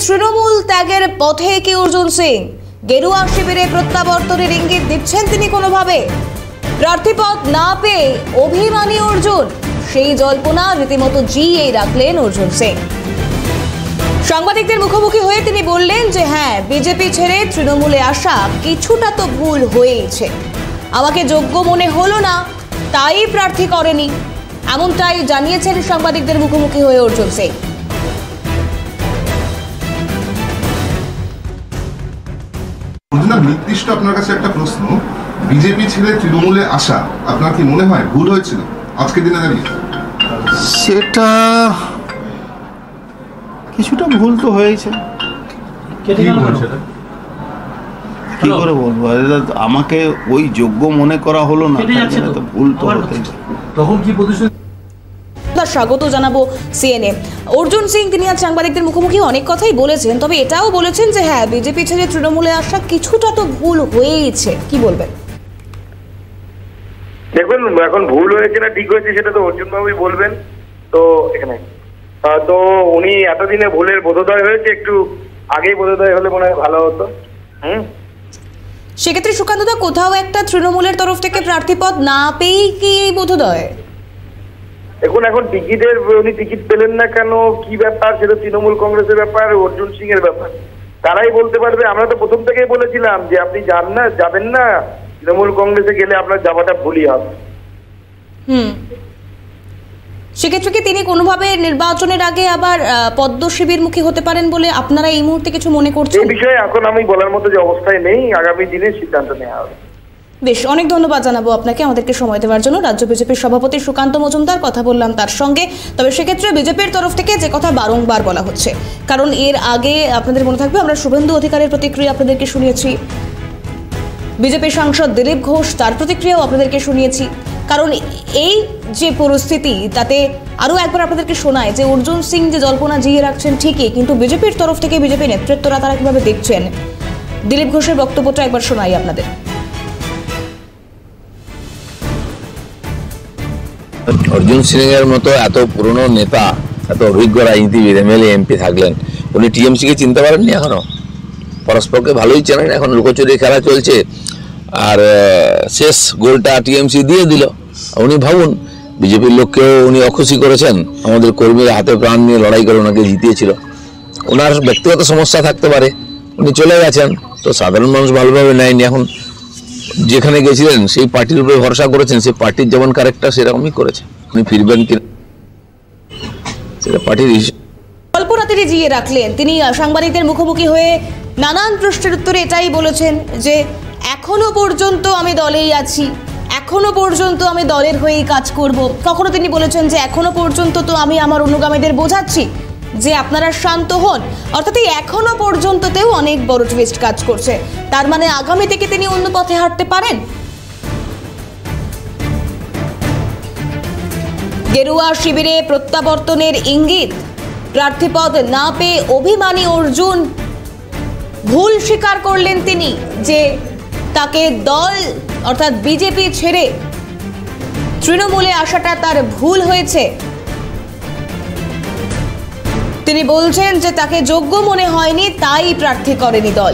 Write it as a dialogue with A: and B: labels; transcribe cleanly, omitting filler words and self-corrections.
A: তৃণমূল ত্যাগের পথে কি অর্জুন সিং? গেরুয়া শিবিরে প্রত্যাবর্তনের ইঙ্গিত দিচ্ছেন তিনি কোনোভাবে? প্রার্থীপদ না পেয়ে অভিমানী অর্জুন, সেই জল্পনা রীতিমতো জিয়ে রাখলেন অর্জুন সিং। সাংবাদিকদের মুখোমুখি হয়ে তিনি বললেন যে হ্যাঁ, বিজেপি ছেড়ে তৃণমূলে আসা কিছুটা তো ভুল হয়েছে, আমাকে যোগ্য মনে হলো না তাই প্রার্থী করেনি, এমনটাই জানিয়েছেন সাংবাদিকদের মুখোমুখি হয়ে অর্জুন সিং।
B: নির্দিষ্ট আপনার কাছে একটা প্রশ্ন, বিজেপি ছেড়ে তৃণমূলে আসা আপনার কি মনে হয় ভুল হয়েছিল আজকের দিনে দাঁড়িয়ে?
C: সেটা কিছুটা ভুল তো হয়েছে। কি করে বলবো, আমাকে ওই যোগ্য মনে করা হলো না, ভুল তো হতে।
D: তখন কি প্রতিশ্রুতি?
A: স্বাগত জানাবো সিএনএ। অর্জুন সিং তিনি আজ সাংবাদিকদের মুখোমুখি অনেক কথাই বলেছেন, তবে এটাও বলেছেন যে হ্যাঁ, বিজেপি ছেড়ে তৃণমূলে আসা কিছুটা তো ভুল হয়েছে। কি বলবেন?
E: দেখুন, এখন ভুল হয়েছে না ঠিক হয়েছে সেটা তো অর্জুন বাবুই বলবেন। তো এখানে তো উনি এতদিনে ভুলের বোধোদয় হয়েছে, একটু আগেই বোধোদয় হলে মনে হয় ভালো হতো।
A: সেক্ষেত্রে সুকান্তদা, কোথাও একটা তৃণমূলের তরফ থেকে প্রার্থীপদ না পেয়েই কি এই বোধোদয়?
E: এখন টিকিটের উনি টিকিট পেলেন না কেন, কি ব্যাপার, সেটা তৃণমূল কংগ্রেসের ব্যাপার, অর্জুন সিং এর ব্যাপার, তারাই বলতে পারবে। আমরা তো প্রথম থেকেই বলেছিলাম যে আপনি যাবেন না, তৃণমূল কংগ্রেসে গেলে আপনার যাওয়াটা ভুলই হবে।
A: সেক্ষেত্রে কি তিনি কোনোভাবে নির্বাচনের আগে আবার পদ্ম শিবির মুখী হতে পারেন বলে আপনারা এই মুহূর্তে কিছু মনে করছেন?
E: এই বিষয়ে এখন আমি বলার মতো যে অবস্থায় নেই, আগামী দিনে সিদ্ধান্ত নেওয়া হবে।
A: বেশ, অনেক ধন্যবাদ জানাবো আপনাকে আমাদেরকে সময় দেওয়ার জন্য। রাজ্য বিজেপির সভাপতি সুকান্ত মজুমদার, কথা বললাম তার সঙ্গে। তবে সেক্ষেত্রে বিজেপির তরফ থেকে যে কথা বারংবার বলা হচ্ছে, কারণ এর আগে আপনাদের মনে থাকবে আমরা শুভেন্দু অধিকারের প্রতিক্রিয়া আপনাদেরকে শুনিয়েছি, বিজেপির সাংসদ দিলীপ ঘোষ তার প্রতিক্রিয়াও আপনাদেরকে শুনিয়েছি। কারণ এই যে পরিস্থিতি, তাতে আরও একবার আপনাদেরকে শোনায় যে অর্জুন সিং যে জল্পনা জিয়ে রাখছেন ঠিকই, কিন্তু বিজেপির তরফ থেকে বিজেপি নেতৃত্বরা তারা কিভাবে দেখছেন, দিলীপ ঘোষের বক্তব্যটা একবার শোনাই আপনাদের।
F: অর্জুন সিং এর মতো এত পুরনো নেতা, এত অভিজ্ঞ রাজনীতিবিদ, এমএলএ এমপি থাকলেন, উনি টিএমসি কে চিনতে পারেননি এখনো? পরস্পরকে ভালোই চেনেন, এখন লুকোচুরি খেলা চলছে, আর শেষ গোলটা টিএমসি দিয়ে দিল। উনি ভাবুন, বিজেপির লোককেও উনি অখুশি করেছেন, আমাদের কর্মীরা হাতে প্রাণ নিয়ে লড়াই করে ওনাকে জিতিয়েছিল। ওনার ব্যক্তিগত সমস্যা থাকতে পারে, উনি চলে গেছেন, তো সাধারণ মানুষ ভালোভাবে নেয়নি। এখন যেখানে গেছিলেন সেই পার্টির উপরে ভরসা করেছেন, সেই পার্টির যেমন ক্যারেক্টার সেরকমই করেছে, উনি ফিরবেন কিনা সেটা পার্টির
A: কল্পনা তিনি জিয়ে রাখলেন। তিনি সাংবাদিকদের মুখোমুখি হয়ে নানান প্রশ্নের উত্তরে এটাই বলেছেন যে এখনো পর্যন্ত আমি দলেই আছি, এখনো পর্যন্ত আমি দলের হয়েই কাজ করব। কখনো তিনি বলেছেন যে এখনো পর্যন্ত তো আমি আমার অনুগামীদের বোঝাচ্ছি যে আপনারা শান্ত হন, অর্থাৎ এই এখনো পর্যন্ততেও অনেক বড় টুইস্ট কাজ করছে। তার মানে আগামী থেকে তিনি অন্য পথে হাঁটতে পারেন। গেরুয়া শিবিরে প্রত্যাবর্তনের ইঙ্গিত, প্রার্থীপদ না পেয়ে অভিমানী অর্জুন, ভুল স্বীকার করলেন তিনি যে তাকে দল অর্থাৎ বিজেপি ছেড়ে তৃণমূলে আসাটা তার ভুল হয়েছে। তিনি বলছেন যে তাকে যোগ্য মনে হয়নি তাই প্রার্থী করেনি দল।